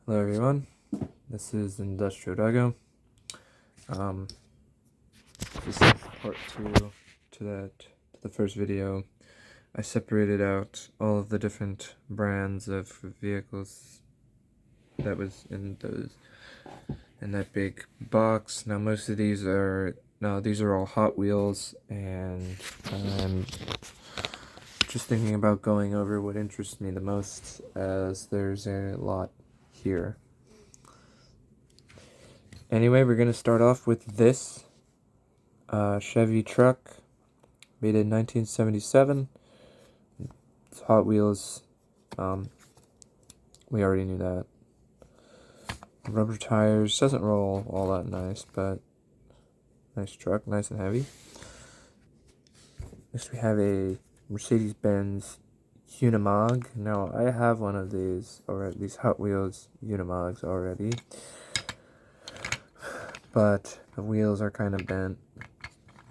Hello everyone, this is Industrial Doggo. This is part 2 to the first video. I separated out all of the different brands of vehicles that was in that big box. Now these are all Hot Wheels, and I'm just thinking about going over what interests me the most, as there's a lot here. Anyway, we're gonna start off with this Chevy truck, made in 1977. It's Hot Wheels. We already knew that. Rubber tires. Doesn't roll all that nice, but nice truck, nice and heavy. Next we have a Mercedes-Benz Unimog. Now I have one of these, or these Hot Wheels Unimogs already, but the wheels are kind of bent.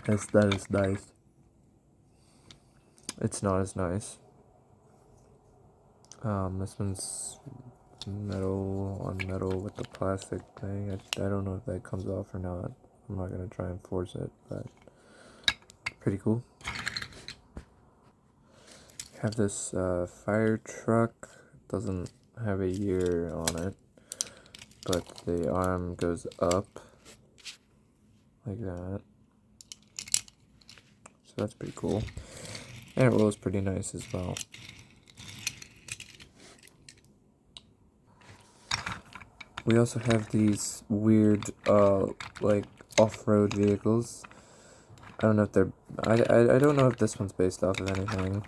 That is nice. It's not as nice. This one's metal on metal with the plastic thing. I don't know if that comes off or not. I'm not gonna try and force it, but pretty cool. Have this fire truck. Doesn't have a year on it, but the arm goes up like that, so that's pretty cool, and it rolls pretty nice as well. We also have these weird like off-road vehicles. I don't know if they're I don't know if this one's based off of anything.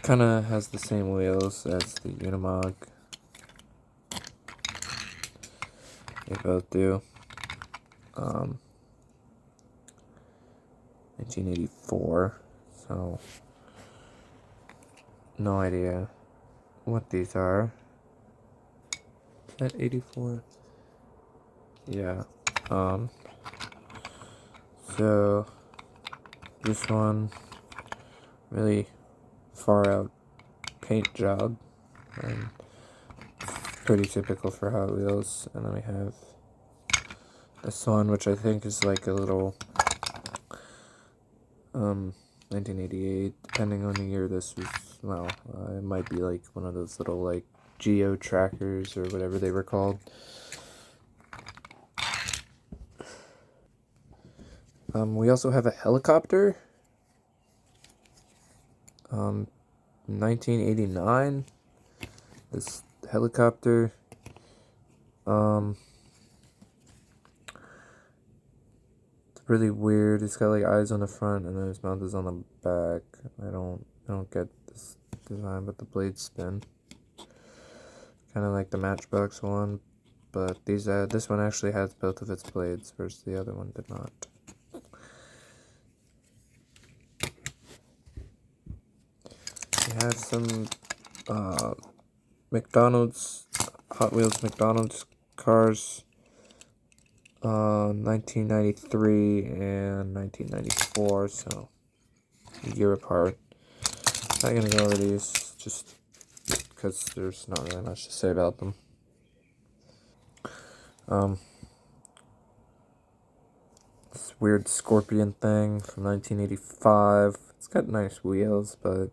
Kind of has the same wheels as the Unimog. They both do. 1984, so no idea what these are. Is that 84? Yeah. So this one, really far out paint job, and pretty typical for Hot Wheels. And then we have this one, which I think is like a little 1988, depending on the year this was. Well, it might be like one of those little like geo trackers or whatever they were called. We also have a helicopter. 1989. This helicopter. It's really weird. It's got like eyes on the front and then his mouth is on the back. I don't get this design, but the blades spin. Kind of like the Matchbox one, but this one actually has both of its blades, whereas the other one did not. We have some McDonald's, Hot Wheels McDonald's cars, 1993 and 1994, so a year apart. Not gonna go over these, just because there's not really much to say about them. This weird scorpion thing from 1985. It's got nice wheels, but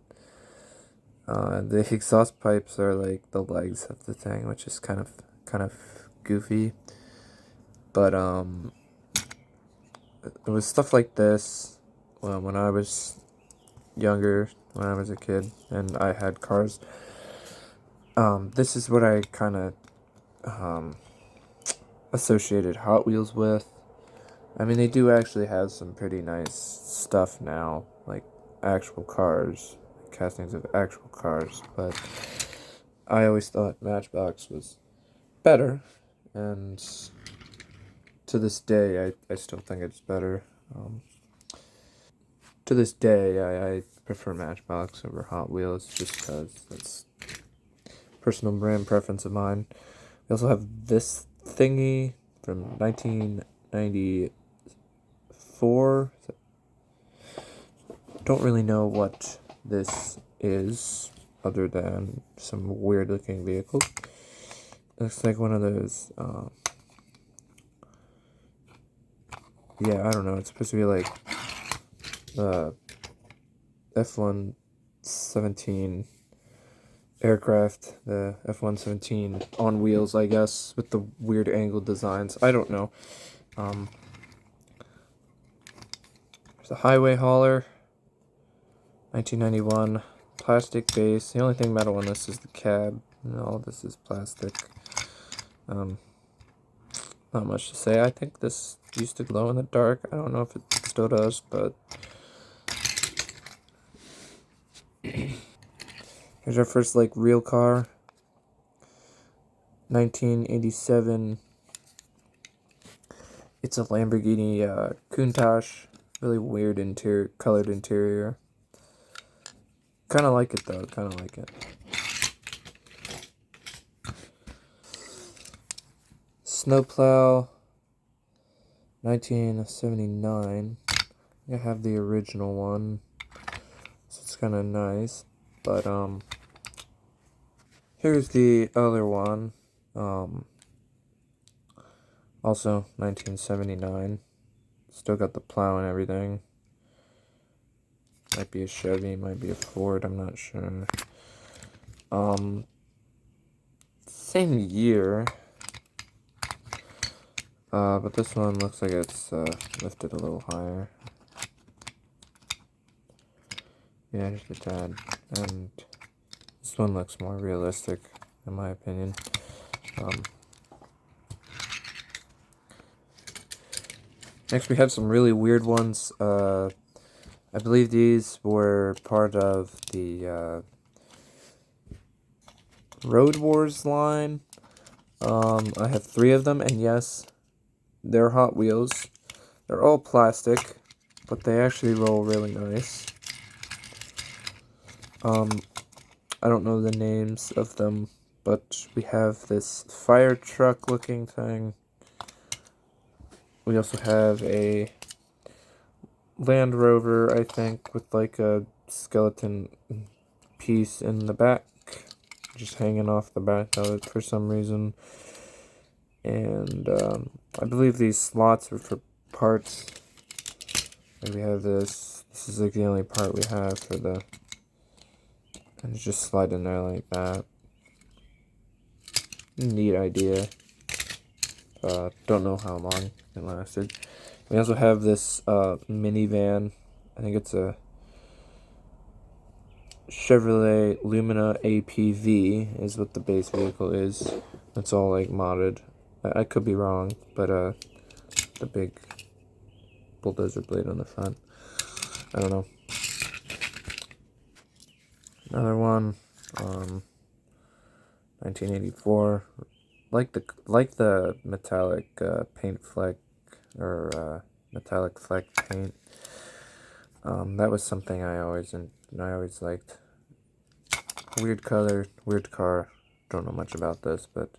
the exhaust pipes are like the legs of the thing, which is kind of goofy. But it was stuff like this when I was younger, when I was a kid, and I had cars. This is what I kind of associated Hot Wheels with. I mean, they do actually have some pretty nice stuff now, like actual cars, castings of actual cars, but I always thought Matchbox was better, and to this day, I still think it's better. To this day, I prefer Matchbox over Hot Wheels, just because that's personal brand preference of mine. We also have this thingy from 1994. Don't really know what this is, other than some weird looking vehicle. looks like one of those, yeah, I don't know, it's supposed to be like the F-117 aircraft, the F-117 on wheels, I guess, with the weird angled designs. I don't know. There's a highway hauler, 1991, plastic base. The only thing metal on this is the cab, and all this is plastic. Not much to say. I think this used to glow in the dark. I don't know if it still does, but here's our first like real car. 1987. It's a Lamborghini Countach. Really weird colored interior. Kind of like it though. Kind of like it. Snowplow. 1979. I have the original one, so it's kind of nice. But here's the other one. Also 1979. Still got the plow and everything. Might be a Chevy, might be a Ford, I'm not sure. Same year. But this one looks like it's lifted a little higher. Yeah, just a tad. And this one looks more realistic, in my opinion. Next we have some really weird ones. I believe these were part of the Road Wars line. I have 3 of them, and yes, they're Hot Wheels. They're all plastic, but they actually roll really nice. I don't know the names of them, but we have this fire truck looking thing. We also have a Land Rover, I think, with like a skeleton piece in the back, just hanging off the back of it for some reason. And I believe these slots are for parts. Like we have this. This is like the only part we have for the. And it's just slide in there like that. Neat idea. Don't know how long it lasted. We also have this minivan. I think it's a Chevrolet Lumina APV is what the base vehicle is. It's all like modded. I could be wrong, but the big bulldozer blade on the front. I don't know. Another one, 1984. Like the metallic paint fleck or metallic fleck paint. That was something I always liked. Weird color, weird car. Don't know much about this, but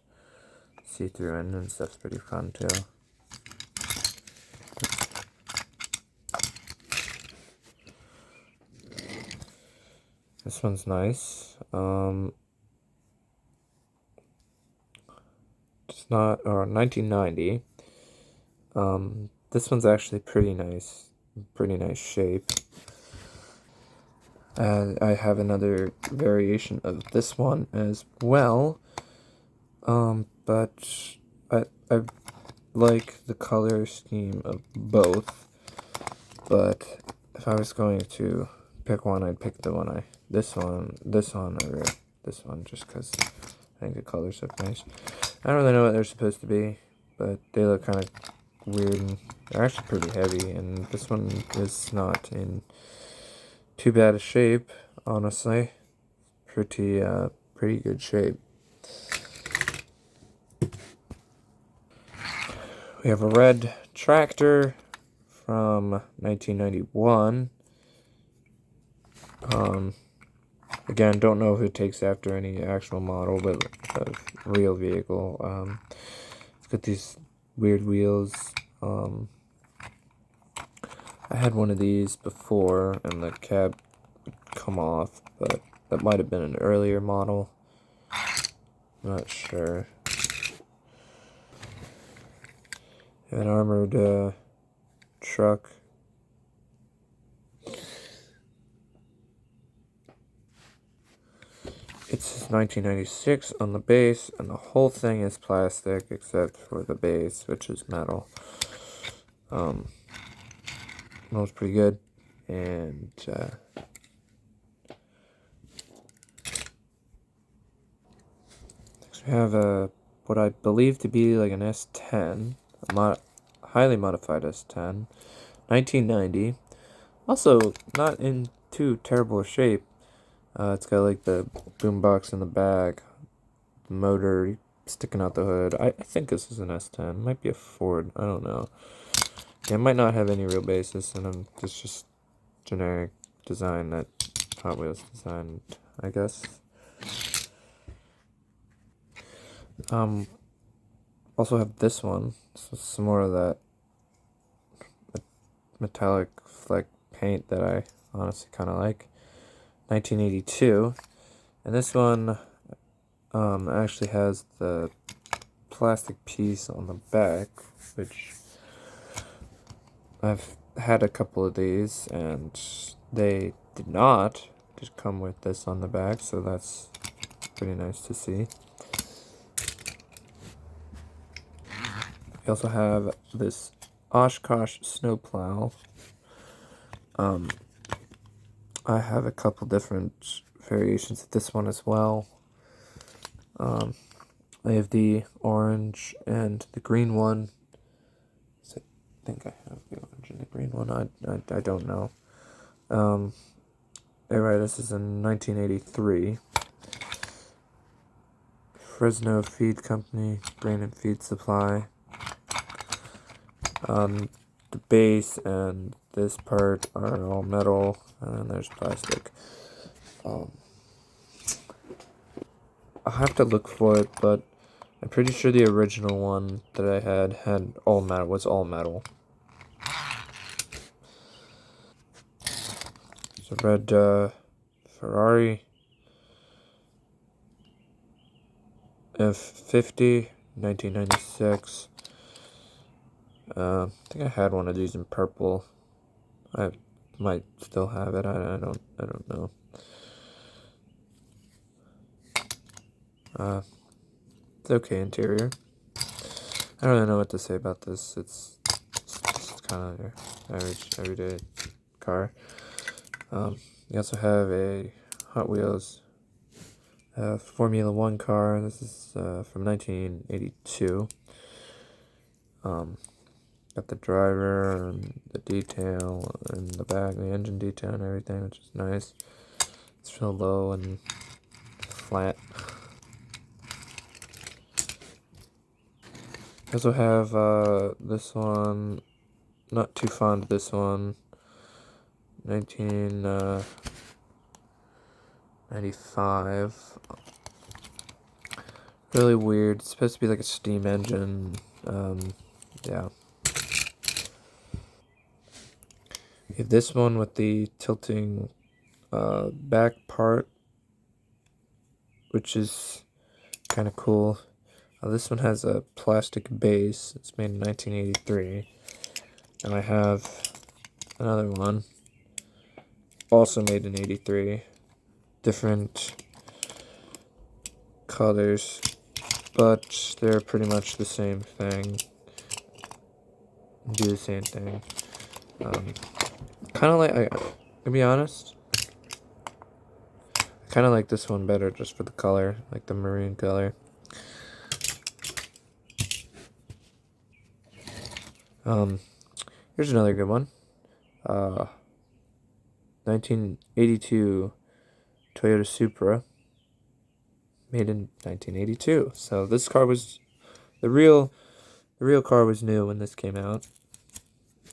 see-through end and stuff's pretty fun too. This one's nice. It's not, or 1990. This one's actually pretty nice shape. And I have another variation of this one as well. But I like the color scheme of both. But if I was going to pick one, I'd pick the one this one, or this one, just because I think the colors look nice. I don't really know what they're supposed to be, but they look kind of weird, and they're actually pretty heavy, and this one is not in too bad a shape, honestly. Pretty good shape. We have a red tractor from 1991. Again, don't know if it takes after any actual model, but a real vehicle. It's got these weird wheels. I had one of these before, and the cab would come off, but that might have been an earlier model. Not sure. An armored truck. It's 1996 on the base, and the whole thing is plastic except for the base, which is metal. Smells pretty good, and next we have what I believe to be like an S10, a highly modified S10, 1990. Also, not in too terrible shape. It's got like the boombox in the back, the motor sticking out the hood. I think this is an S10. It might be a Ford. I don't know. Yeah, it might not have any real basis, and it's just generic design that Hot Wheels designed, I guess. Also have this one. So some more of that metallic fleck paint that I honestly kind of like. 1982, and this one actually has the plastic piece on the back, which I've had a couple of these, and they did not just come with this on the back, so that's pretty nice to see. We also have this Oshkosh snowplow. I have a couple different variations of this one as well. I have the orange and the green one. I think I have the orange and the green one. I don't know. Anyway, this is in 1983. Fresno Feed Company, Grain and Feed Supply. The base and this part are all metal, and then there's plastic. I'll have to look for it, but I'm pretty sure the original one that I had all metal, was all metal. It's a red Ferrari F50, 1996. I think I had one of these in purple. I might still have it. I don't know. It's okay interior. I don't really know what to say about this. It's just kind of your average everyday car. You also have a Hot Wheels Formula One car. This is from 1982. Got the driver and the detail and the back, the engine detail and everything, which is nice. It's real low and flat. I also have this one. Not too fond of this one. 1995. Really weird. It's supposed to be like a steam engine. Yeah. You have this one with the tilting back part, which is kind of cool. This one has a plastic base. It's made in 1983. And I have another one, also made in 83. Different colors, but they're pretty much the same thing. Do the same thing. Kind of like, to be honest, I kind of like this one better just for the color, like the maroon color. Here's another good one. 1982 Toyota Supra, made in 1982. So this car was the real car was new when this came out.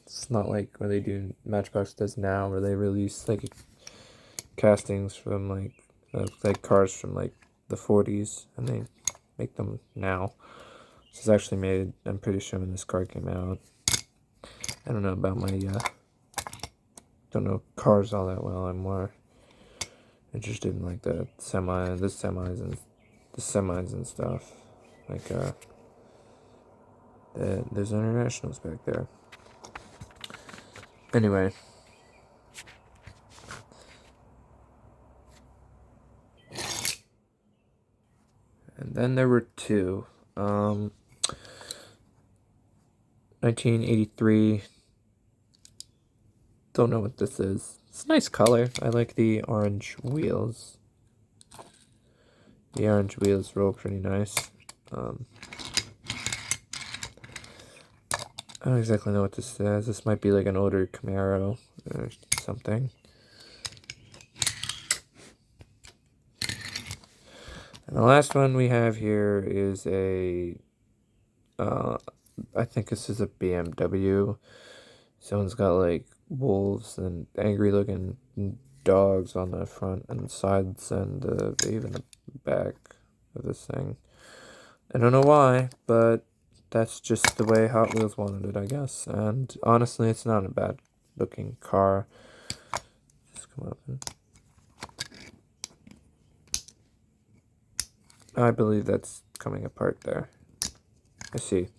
It's not like what they do Matchbox does now, where they release like castings from like cars from like the 40s and they make them now. This is actually made, I'm pretty sure, when this car came out. I don't know about don't know cars all that well. I'm more interested in like the semis and stuff. Like There's internationals back there. Anyway. And then there were two. 1983. Don't know what this is. It's a nice color. I like the orange wheels. The orange wheels roll pretty nice. I don't exactly know what this says. This might be like an older Camaro or something. And the last one we have here is a, I think this is a BMW. Someone's got like wolves and angry looking dogs on the front and sides and even the back of this thing. I don't know why, but that's just the way Hot Wheels wanted it, I guess. And honestly, it's not a bad looking car. Just come up and... I believe that's coming apart there. I see.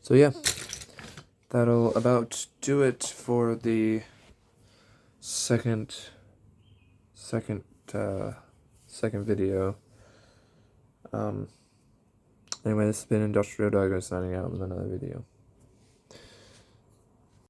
So yeah, that'll about do it for the second video. Anyway, this has been Industrial Doggo signing out with another video.